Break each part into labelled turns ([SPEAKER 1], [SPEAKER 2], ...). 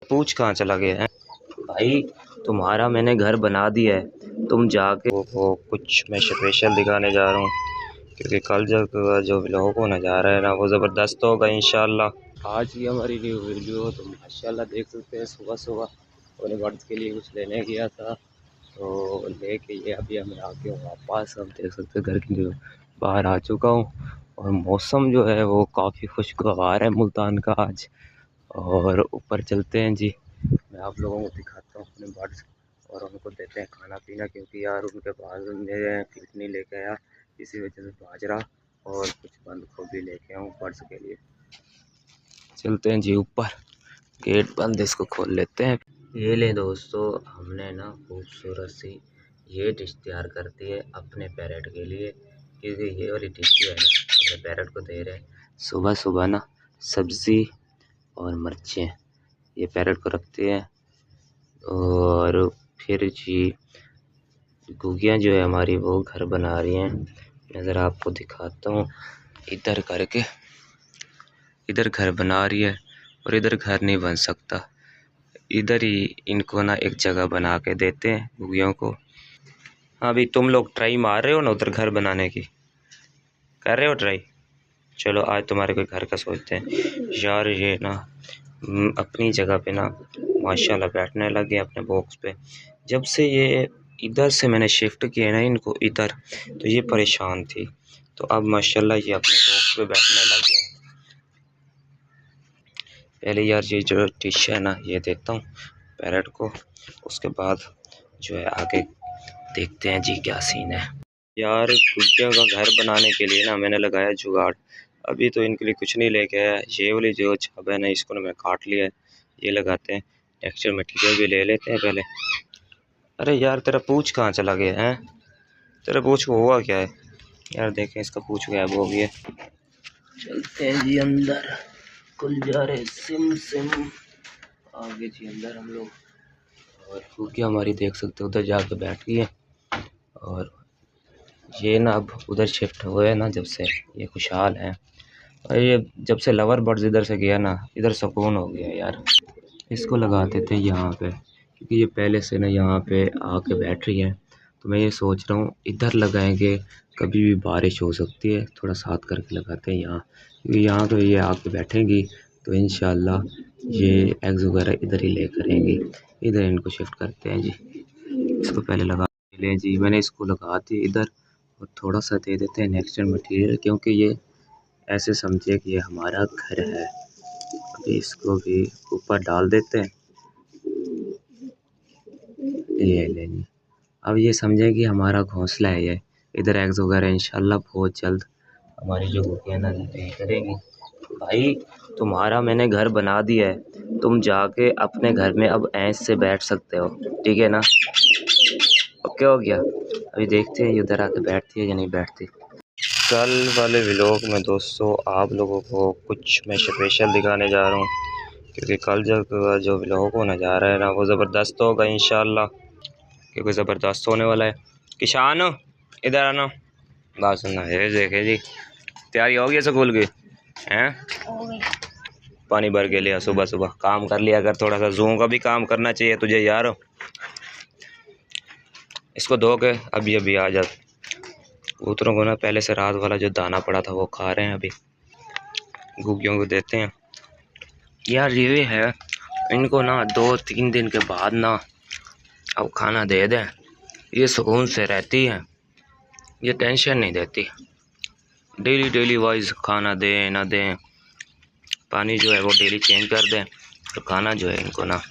[SPEAKER 1] पूछ कहाँ चला गया है भाई? तुम्हारा मैंने घर बना दिया है, तुम जाके वो कुछ मैं स्पेशल दिखाने जा रहा हूँ, क्योंकि कल जो व्लॉग होने जा रहा है ना वो ज़बरदस्त होगा इंशाल्लाह। आज की हमारी न्यू वीडियो तो माशाल्लाह देख सकते हैं। सुबह सुबह अपने बर्ड्स के लिए कुछ लेने गया था, तो लेके ये अभी हमें आके वापस हम देख सकते हैं घर की बाहर आ चुका हूँ। और मौसम जो है वो काफ़ी खुशगवार है मुल्तान का आज। और ऊपर चलते हैं जी, मैं आप लोगों को दिखाता हूँ अपने बर्ड्स और उनको देते हैं खाना पीना, क्योंकि यार उनके पास मेरे फीड नहीं लेके आया, इसी वजह से बाजरा और कुछ बंद गोभी लेके आऊँ बर्ड्स के लिए। चलते हैं जी ऊपर, गेट बंद, इसको खोल लेते हैं। ये ले दोस्तों, हमने ना खूबसूरत सी ये डिश तैयार करती है अपने पैरेट के लिए, क्योंकि ये वाली डिश जो है ना अपने पैरेट को दे रहे हैं सुबह सुबह ना सब्ज़ी और मिर्चें, ये पैरेट को रखते हैं। और फिर जी गुगियाँ जो है हमारी वो घर बना रही हैं, मैं ज़रा आपको दिखाता हूँ। इधर करके इधर घर बना रही है और इधर घर नहीं बन सकता, इधर ही इनको ना एक जगह बना के देते हैं गुगियों को। हाँ अभी तुम लोग ट्राई मार रहे हो ना उधर घर बनाने की, कर रहे हो ट्राई? चलो आज तुम्हारे कोई घर का सोचते हैं यार। ये ना अपनी जगह पे ना माशाल्लाह बैठने लगे अपने बॉक्स पे। जब से ये इधर से मैंने शिफ्ट किया ना इनको इधर, तो ये परेशान थी, तो अब माशाल्लाह ये अपने बॉक्स पे बैठने लगे हैं। पहले यार ये जो डिश है ना ये देता हूँ पैरेट को, उसके बाद जो है आगे देखते हैं जी क्या सीन है। यार गुड्डियों का घर बनाने के लिए ना मैंने लगाया जुगाड़। अभी तो इनके लिए कुछ नहीं लेके आया, ये वाली जो छब है ना इसको ना मैं काट लिया है, ये लगाते हैं। टेक्सचर मटेरियल भी ले लेते हैं पहले। अरे यार तेरा पूँछ कहाँ चला गया है? तेरा पूँछ को हुआ क्या है यार? देखें इसका पूँछ गायब हो गया। चलते हैं जी अंदर, खुल जा रहे सिम सिम, आगे जी अंदर हम लोग। और कुकी हमारी देख सकते हो उधर जाके बैठ गई है, और ये ना अब उधर शिफ्ट हुए हैं ना जब से, ये खुशहाल हैं। और ये जब से लवर बर्ड्स इधर से गया ना इधर सुकून हो गया यार। इसको लगा देते हैं यहाँ पे, क्योंकि ये पहले से ना यहाँ पे आके बैठ रही है, तो मैं ये सोच रहा हूँ इधर लगाएंगे, कभी भी बारिश हो सकती है, थोड़ा साथ करके लगाते हैं यहाँ, क्योंकि यहाँ तो ये आके बैठेंगी तो इंशाल्लाह ये एग्स वगैरह इधर ही ले करेंगी। इधर इनको शिफ्ट करते हैं जी, इसको पहले लगा लें जी। मैंने इसको लगा दी इधर, और थोड़ा सा दे देते हैं नेक्स्ट मटेरियल, क्योंकि ये ऐसे समझे कि ये हमारा घर है। अभी इसको भी ऊपर डाल देते हैं, ये ले जी। अब ये समझे कि हमारा घोंसला है ये, इधर एग्स वगैरह इंशाल्लाह बहुत जल्द हमारी जो गुड़ियाँ ना नहीं करेंगी। भाई तुम्हारा मैंने घर बना दिया है, तुम जाके अपने घर में अब ऐश से बैठ सकते हो, ठीक है ना? ओके हो गया? अभी देखते हैं उधर आके बैठती है या नहीं बैठती। कल वाले व्लॉग में दोस्तों आप लोगों को कुछ मैं स्पेशल दिखाने जा रहा हूँ, क्योंकि कल जो व्लॉग होने जा रहा है ना वो ज़बरदस्त होगा इंशाल्लाह, क्योंकि ज़बरदस्त होने वाला है। किशान इधर आना, बात सुनना है। देखे जी तैयारी हो गई स्कूल की? हैं पानी भर के लिया, सुबह सुबह काम कर लिया कर, थोड़ा सा जूम का भी काम करना चाहिए तुझे यार। इसको धो के अभी अभी आ जा। कबूतरों को ना पहले से रात वाला जो दाना पड़ा था वो खा रहे हैं, अभी घुगियों को देते हैं। यार ये है इनको ना 2-3 दिन के बाद ना अब खाना दे दें, ये सुकून से रहती है, ये टेंशन नहीं देती। डेली डेली वाइज खाना दें ना दें, पानी जो है वो डेली चेंज कर दें, तो खाना जो है इनको ना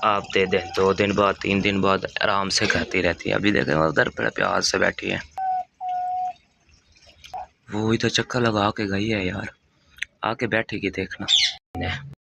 [SPEAKER 1] आप दे दें 2 दिन बाद 3 दिन बाद आराम से खाती रहती है। अभी देखें उधर पर प्यार से बैठी है, वो इधर चक्कर लगा के गई है यार, आके बैठेगी देखना।